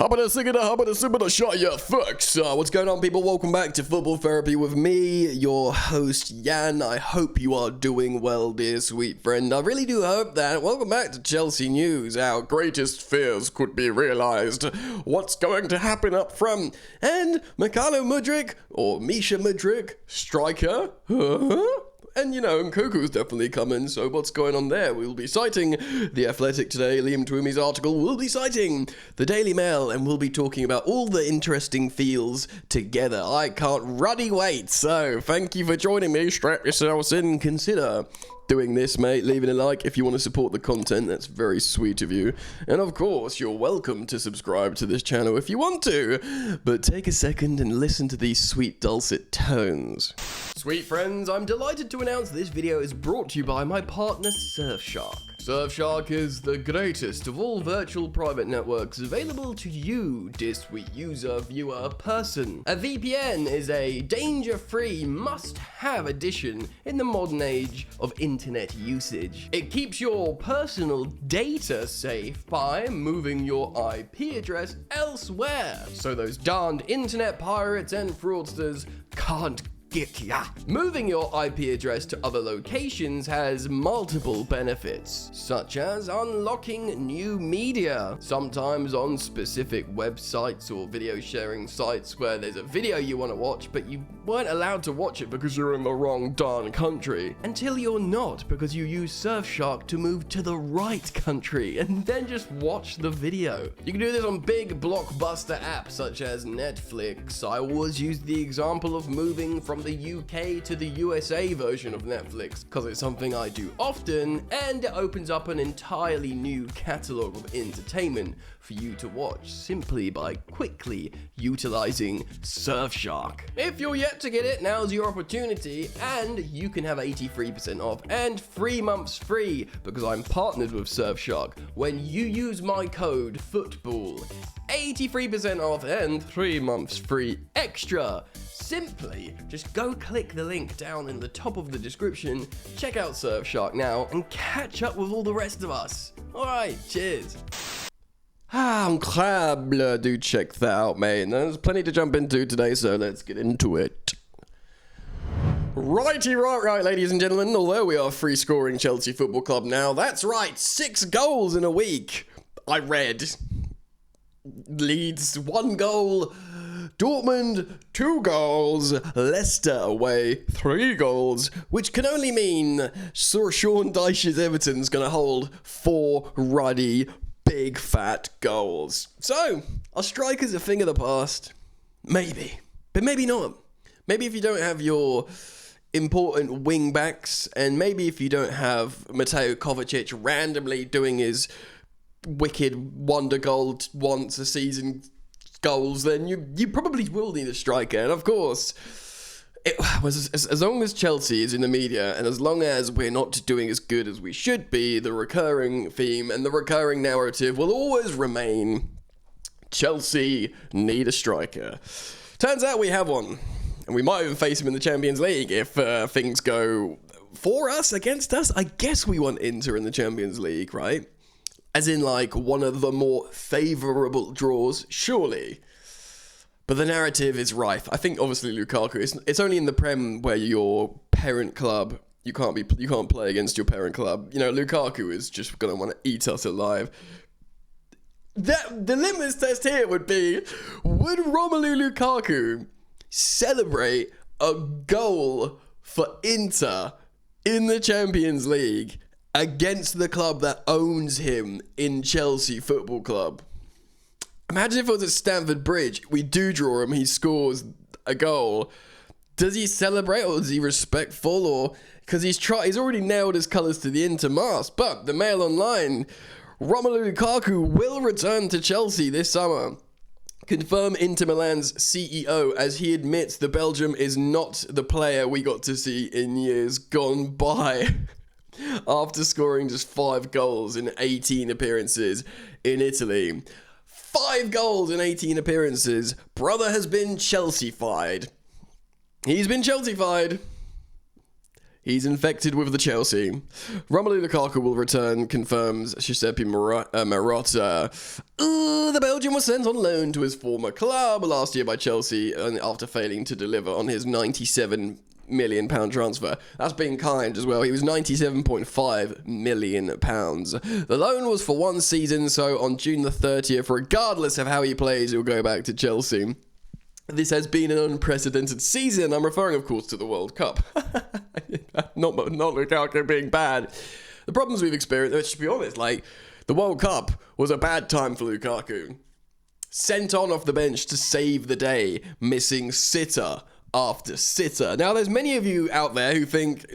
Shut your fucks. What's going on, people? Welcome back to Football Therapy with me, your host, Jan. I hope you are doing well, dear sweet friend. I really do hope that. Welcome back to Chelsea News. Our greatest fears could be realised. What's going to happen up front? And Mykhailo Mudryk, or Misha Mudryk, striker? And, Nkunku's definitely coming, so what's going on there? We'll be citing The Athletic today, Liam Twomey's article. We'll be citing the Daily Mail, and we'll be talking about all the interesting feels together. I can't ruddy wait, so thank you for joining me. Strap yourselves in, consider doing this, mate. Leaving a like if you want to support the content. That's very sweet of you. And of course, you're welcome to subscribe to this channel if you want to. But take a second and listen to these sweet dulcet tones. Sweet friends, I'm delighted to announce this video is brought to you by my partner Surfshark. Surfshark is the greatest of all virtual private networks available to you, dear sweet user, viewer, person. A VPN is a danger-free, must-have addition in the modern age of internet usage. It keeps your personal data safe by moving your IP address elsewhere, so those darned internet pirates and fraudsters can't get ya. Moving your IP address to other locations has multiple benefits, such as unlocking new media, sometimes on specific websites or video sharing sites where there's a video you want to watch, but you weren't allowed to watch it because you're in the wrong darn country, until you're not, because you use Surfshark to move to the right country and then just watch the video. You can do this on big blockbuster apps such as Netflix. I always use the example of moving from the UK to the USA version of Netflix because it's something I do often, and it opens up an entirely new catalogue of entertainment for you to watch simply by quickly utilizing Surfshark. If you're yet to get it, now's your opportunity, and you can have 83% off and 3 months free because I'm partnered with Surfshark when you use my code FOOTBALL. 83% off and 3 months free extra. Simply just go click the link down in the top of the description, check out Surfshark now, and catch up with all the rest of us. Alright, cheers. Incredible, do check that out, mate. There's plenty to jump into today, so let's get into it. Righty, right, ladies and gentlemen. Although we are free scoring Chelsea Football Club now, that's right, 6 goals in a week. I read. Leeds 1 goal, Dortmund 2 goals, Leicester away 3 goals, which can only mean Sir Sean Dyche's Everton's going to hold 4 ruddy, big fat goals. So, are strikers a thing of the past? Maybe, but maybe not. Maybe if you don't have your important wing backs, and maybe if you don't have Mateo Kovacic randomly doing his wicked wonder goal once a season goals, then you probably will need a striker. And of course, as long as Chelsea is in the media, and as long as we're not doing as good as we should be, the recurring theme and the recurring narrative will always remain: Chelsea need a striker. Turns out we have one, and we might even face him in the Champions League if things go for us, against us. I guess we want Inter in the Champions League, right? As in, like, one of the more favourable draws, surely. But the narrative is rife. I think, obviously, Lukaku, it's only in the Prem where your parent club, you can't play against your parent club. Lukaku is just going to want to eat us alive. The litmus test here would be, would Romelu Lukaku celebrate a goal for Inter in the Champions League against the club that owns him in Chelsea Football Club? Imagine if it was at Stamford Bridge, we do draw him, he scores a goal. Does he celebrate, or is he respectful, or because he's already nailed his colours to the Inter mast? But the Mail Online, Romelu Lukaku will return to Chelsea this summer. Confirm Inter Milan's CEO, as he admits the Belgium is not the player we got to see in years gone by. After scoring just 5 goals in 18 appearances in Italy. 5 goals in 18 appearances. Brother has been Chelsea-fied. He's been Chelsea-fied. He's infected with the Chelsea. Romelu Lukaku will return, confirms Giuseppe Marotta. The Belgian was sent on loan to his former club last year by Chelsea after failing to deliver on his £97 million transfer. That's being kind as well. He was £97.5 million. The loan was for one season, so on June the 30th, regardless of how he plays, he'll go back to Chelsea. This has been an unprecedented season. I'm referring, of course, to the World Cup. not Lukaku being bad. The problems we've experienced, let's be honest, like, the World Cup was a bad time for Lukaku. Sent on off the bench to save the day, missing sitter after sitter. Now, there's many of you out there who think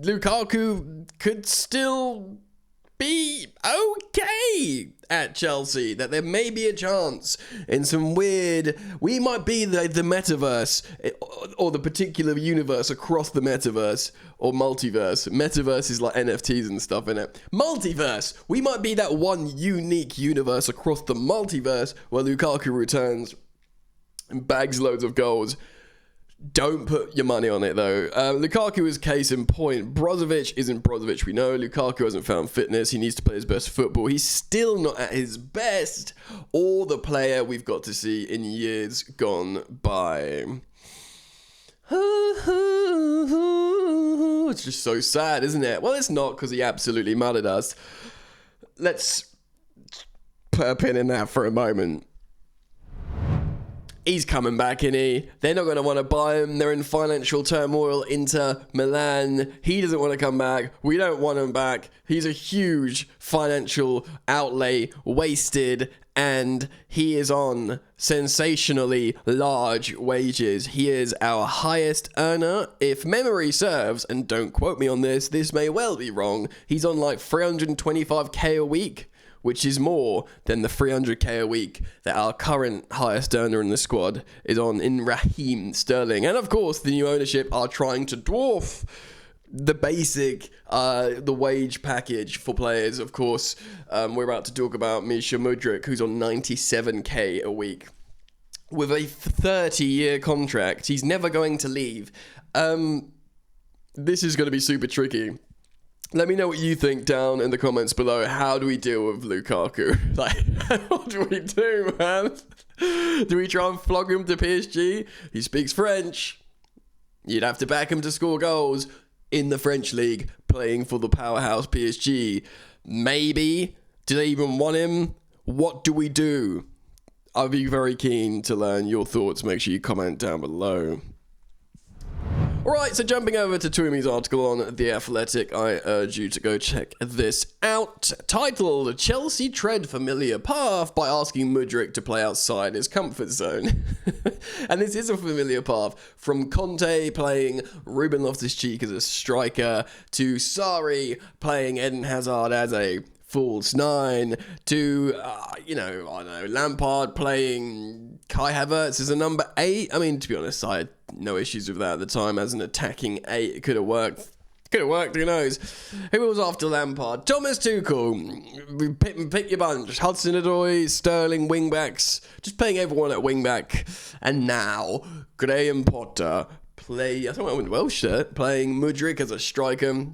Lukaku could still be okay at Chelsea, that there may be a chance in some weird, we might be the metaverse, or the particular universe across the metaverse, or multiverse. Metaverse is like NFTs and stuff in it. Multiverse! We might be that one unique universe across the multiverse where Lukaku returns and bags loads of goals. Don't put your money on it, though. Lukaku is case in point. Brozovic isn't Brozovic, we know. Lukaku hasn't found fitness. He needs to play his best football. He's still not at his best, or the player we've got to see in years gone by. It's just so sad, isn't it? Well, it's not, because he absolutely murdered us. Let's put a pin in that for a moment. He's coming back, isn't he? They're not going to want to buy him. They're in financial turmoil. Inter Milan. He doesn't want to come back. We don't want him back. He's a huge financial outlay, wasted, and he is on sensationally large wages. He is our highest earner. If memory serves, and don't quote me on this may well be wrong, he's on like 325k a week, which is more than the 300k a week that our current highest earner in the squad is on in Raheem Sterling. And of course, the new ownership are trying to dwarf the basic, the wage package for players. Of course, we're about to talk about Misha Mudryk, who's on 97k a week with a 30-year contract. He's never going to leave. This is going to be super tricky. Let me know what you think down in the comments below. How do we deal with Lukaku? Like, what do we do, man? Do we try and flog him to PSG? He speaks French. You'd have to back him to score goals in the French league, playing for the powerhouse PSG. Maybe. Do they even want him? What do we do? I'll be very keen to learn your thoughts. Make sure you comment down below. Alright, so jumping over to Tuimi's article on The Athletic, I urge you to go check this out. Titled, Chelsea Tread Familiar Path by Asking Mudryk to Play Outside His Comfort Zone. And this is a familiar path, from Conte playing Ruben Loftus-Cheek as a striker, to Sarri playing Eden Hazard as a false nine, to, I don't know, Lampard playing Kai Havertz as a number 8. I mean, to be honest, I had no issues with that at the time as an attacking 8. It could have worked. Who knows? Who was after Lampard? Thomas Tuchel. Pick your bunch. Hudson-Odoi, Sterling, wingbacks. Just playing everyone at wingback. And now, Graham Potter I think I went Welsh there, playing Mudryk as a striker.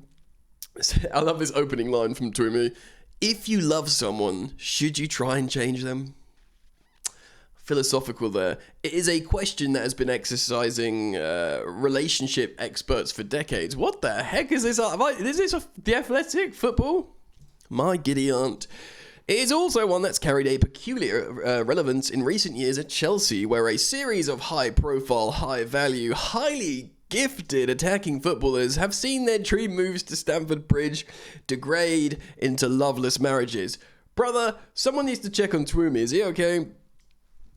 I love this opening line from Tuimi. If you love someone, should you try and change them? Philosophical there. It is a question that has been exercising relationship experts for decades. What the heck is this? Is this The Athletic football? My giddy aunt. It is also one that's carried a peculiar relevance in recent years at Chelsea, where a series of high-profile, high-value, highly gifted attacking footballers have seen their dream moves to Stamford Bridge degrade into loveless marriages. Brother, someone needs to check on Tuimi. Is he okay?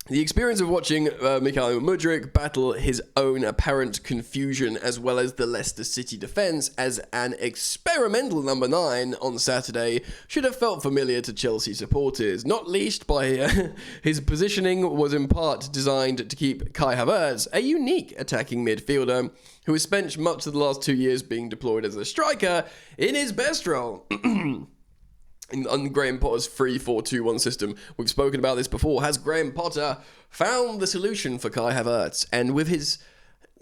The experience of watching Mikhail Mudryk battle his own apparent confusion, as well as the Leicester City defence as an experimental number 9 on Saturday, should have felt familiar to Chelsea supporters, not least by his positioning was in part designed to keep Kai Havertz, a unique attacking midfielder who has spent much of the last 2 years being deployed as a striker, in his best role. On Graham Potter's 3-4-2-1 system. We've spoken about this before. Has Graham Potter found the solution for Kai Havertz? And with his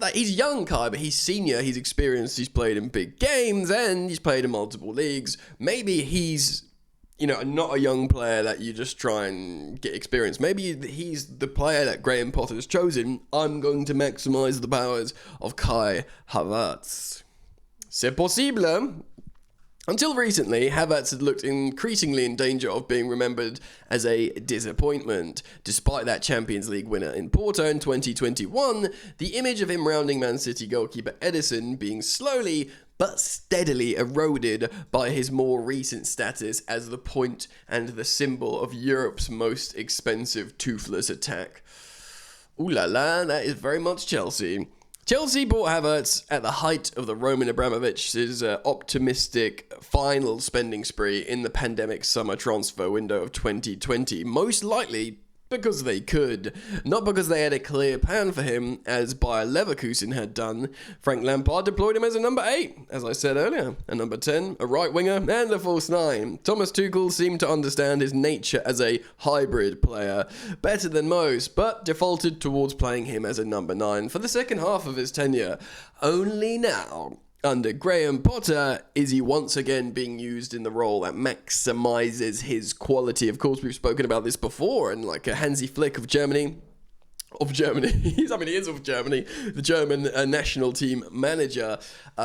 like, he's young, Kai, but he's senior, he's experienced, he's played in big games, and he's played in multiple leagues. Maybe he's, not a young player that you just try and get experience. Maybe he's the player that Graham Potter has chosen. I'm going to maximize the powers of Kai Havertz. C'est possible. Until recently, Havertz had looked increasingly in danger of being remembered as a disappointment. Despite that Champions League winner in Porto in 2021, the image of him rounding Man City goalkeeper Ederson being slowly but steadily eroded by his more recent status as the point and the symbol of Europe's most expensive toothless attack. Ooh la la, that is very much Chelsea. Chelsea bought Havertz at the height of the Roman Abramovich's optimistic final spending spree in the pandemic summer transfer window of 2020, most likely because they could, not because they had a clear plan for him, as Bayer Leverkusen had done. Frank Lampard deployed him as a number 8, as I said earlier, a number 10, a right winger, and a false 9. Thomas Tuchel seemed to understand his nature as a hybrid player better than most, but defaulted towards playing him as a number 9 for the second half of his tenure. Only now, under Graham Potter, is he once again being used in the role that maximizes his quality. Of course, we've spoken about this before, and like a Hansi Flick of Germany, he is of Germany, the German national team manager.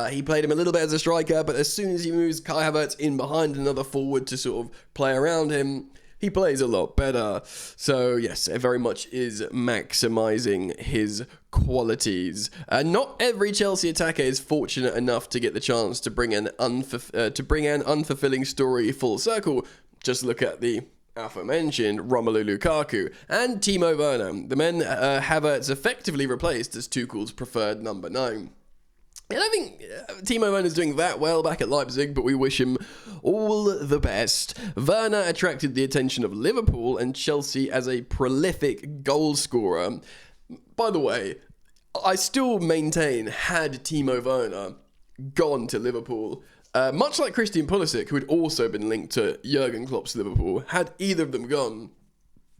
He played him a little bit as a striker, but as soon as he moves Kai Havertz in behind another forward to sort of play around him, he plays a lot better. So yes, it very much is maximizing his qualities. Not every Chelsea attacker is fortunate enough to get the chance to bring an unfulfilling story full circle. Just look at the aforementioned Romelu Lukaku and Timo Werner, the men Havertz effectively replaced as Tuchel's preferred number 9. I don't think Timo Werner's doing that well back at Leipzig, but we wish him all the best. Werner attracted the attention of Liverpool and Chelsea as a prolific goal scorer. By the way, I still maintain, had Timo Werner gone to Liverpool, much like Christian Pulisic, who had also been linked to Jurgen Klopp's Liverpool, had either of them gone,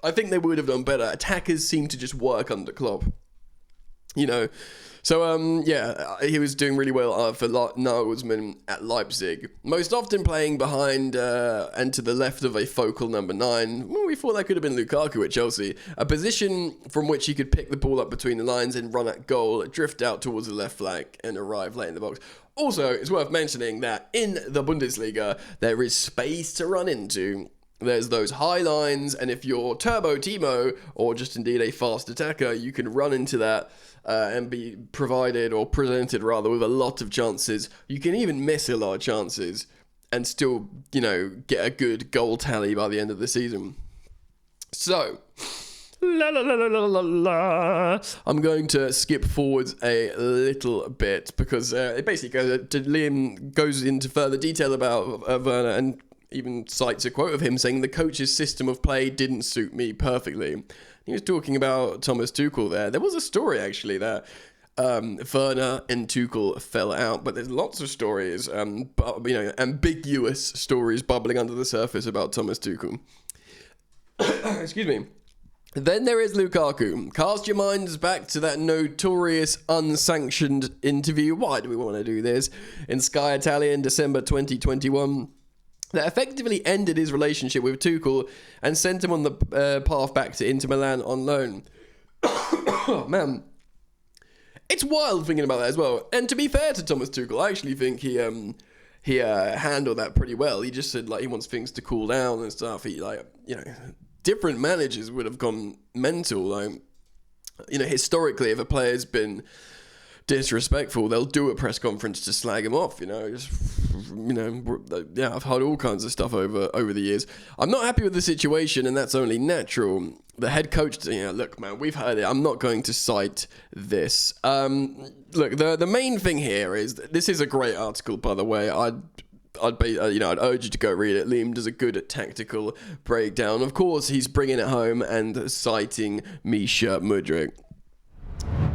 I think they would have done better. Attackers seem to just work under Klopp. So, he was doing really well for Nagelsmann at Leipzig. Most often playing behind and to the left of a focal number 9. Well, we thought that could have been Lukaku at Chelsea. A position from which he could pick the ball up between the lines and run at goal, drift out towards the left flank and arrive late in the box. Also, it's worth mentioning that in the Bundesliga, there is space to run into. There's those high lines, and if you're Turbo Timo, or just indeed a fast attacker, you can run into that and be provided, or presented rather, with a lot of chances. You can even miss a lot of chances and still, get a good goal tally by the end of the season. So, I'm going to skip forwards a little bit because it basically Liam goes into further detail about Werner and even cites a quote of him saying the coach's system of play didn't suit me perfectly. He was talking about Thomas Tuchel there. There was a story actually that Werner and Tuchel fell out, but there's lots of stories, ambiguous stories bubbling under the surface about Thomas Tuchel. Excuse me. Then there is Lukaku. Cast your minds back to that notorious unsanctioned interview. Why do we want to do this? In Sky Italia in December 2021. That effectively ended his relationship with Tuchel and sent him on the path back to Inter Milan on loan. Oh, man. It's wild thinking about that as well. And to be fair to Thomas Tuchel, I actually think he handled that pretty well. He just said, he wants things to cool down and stuff. Different managers would have gone mental. Historically, if a player's been disrespectful, they'll do a press conference to slag him off, I've heard all kinds of stuff over the years. I'm not happy with the situation, and that's only natural. The head coach, look, man, we've heard it. I'm not going to cite this. Look, the main thing here is, this is a great article, by the way. I'd urge you to go read it. Liam does a good tactical breakdown. Of course, he's bringing it home and citing Misha Mudryk.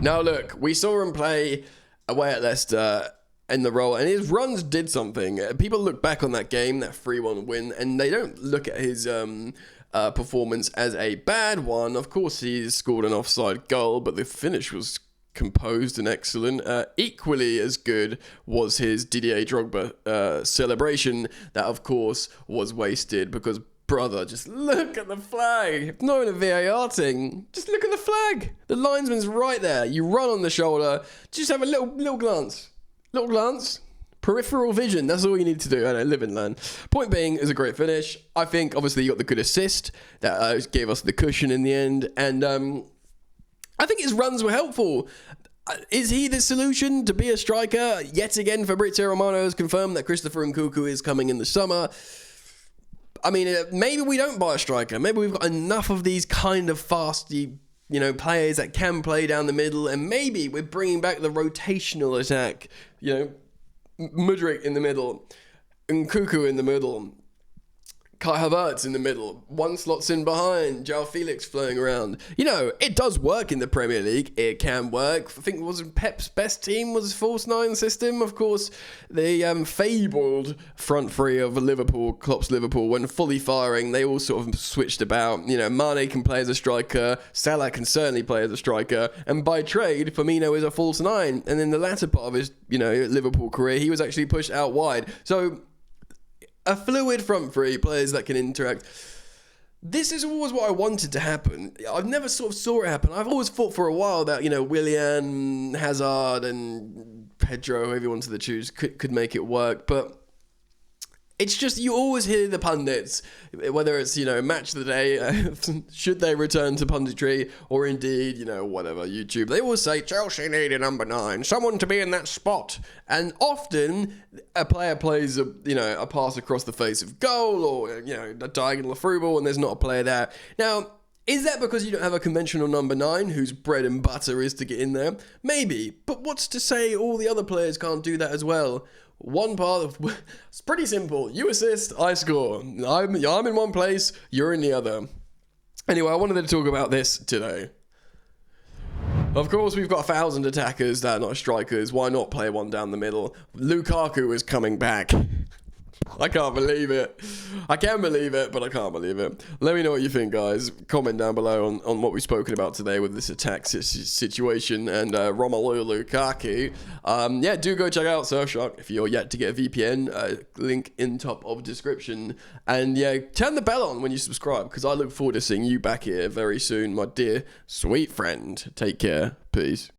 Now, look, we saw him play away at Leicester in the role, and his runs did something. People look back on that game, that 3-1 win, and they don't look at his performance as a bad one. Of course, he scored an offside goal, but the finish was composed and excellent. Equally as good was his Didier Drogba celebration. That, of course, was wasted because, brother, just look at the flag. Not even a VAR thing. Just look at the flag. The linesman's right there. You run on the shoulder. Just have a little glance. Little glance. Peripheral vision, that's all you need to do. I know, live and learn. Point being, is a great finish. I think, obviously, you got the good assist that gave us the cushion in the end. And I think his runs were helpful. Is he the solution to be a striker? Yet again, Fabrizio Romano has confirmed that Christopher Nkunku is coming in the summer. I mean, maybe we don't buy a striker. Maybe we've got enough of these kind of fasty, players that can play down the middle. And maybe we're bringing back the rotational attack, Mudryk in the middle, Nkunku in the middle, Kai Havertz in the middle, one slots in behind, João Felix flowing around. It does work in the Premier League. It can work. I think Pep's best team was false nine system. Of course, the fabled front three of Liverpool, Klopp's Liverpool, when fully firing, they all sort of switched about. Mane can play as a striker, Salah can certainly play as a striker, and by trade, Firmino is a false nine. And in the latter part of his, Liverpool career, he was actually pushed out wide. So a fluid front three, players that can interact. This is always what I wanted to happen. I've never sort of saw it happen. I've always thought for a while that, Willian, Hazard, and Pedro, whoever you wanted to choose, could make it work. But it's just, you always hear the pundits, whether it's, match of the day, should they return to punditry, or indeed, whatever, YouTube. They always say, Chelsea need a number 9, someone to be in that spot. And often, a player plays a pass across the face of goal, or, a diagonal through ball, and there's not a player there. Now, is that because you don't have a conventional number 9 whose bread and butter is to get in there? Maybe, but what's to say all the other players can't do that as well? One part of it's pretty simple. You assist, I score. I'm in one place, you're in the other. Anyway, I wanted to talk about this today. Of course, we've got 1,000 attackers that are not strikers. Why not play one down the middle? Lukaku is coming back. I can't believe it. I can believe it, but I can't believe it. Let me know what you think, guys. Comment down below on what we've spoken about today with this attack situation and Romelu Lukaku. Do go check out Surfshark if you're yet to get a VPN. Link in top of description. And turn the bell on when you subscribe, because I look forward to seeing you back here very soon, my dear sweet friend. Take care. Peace.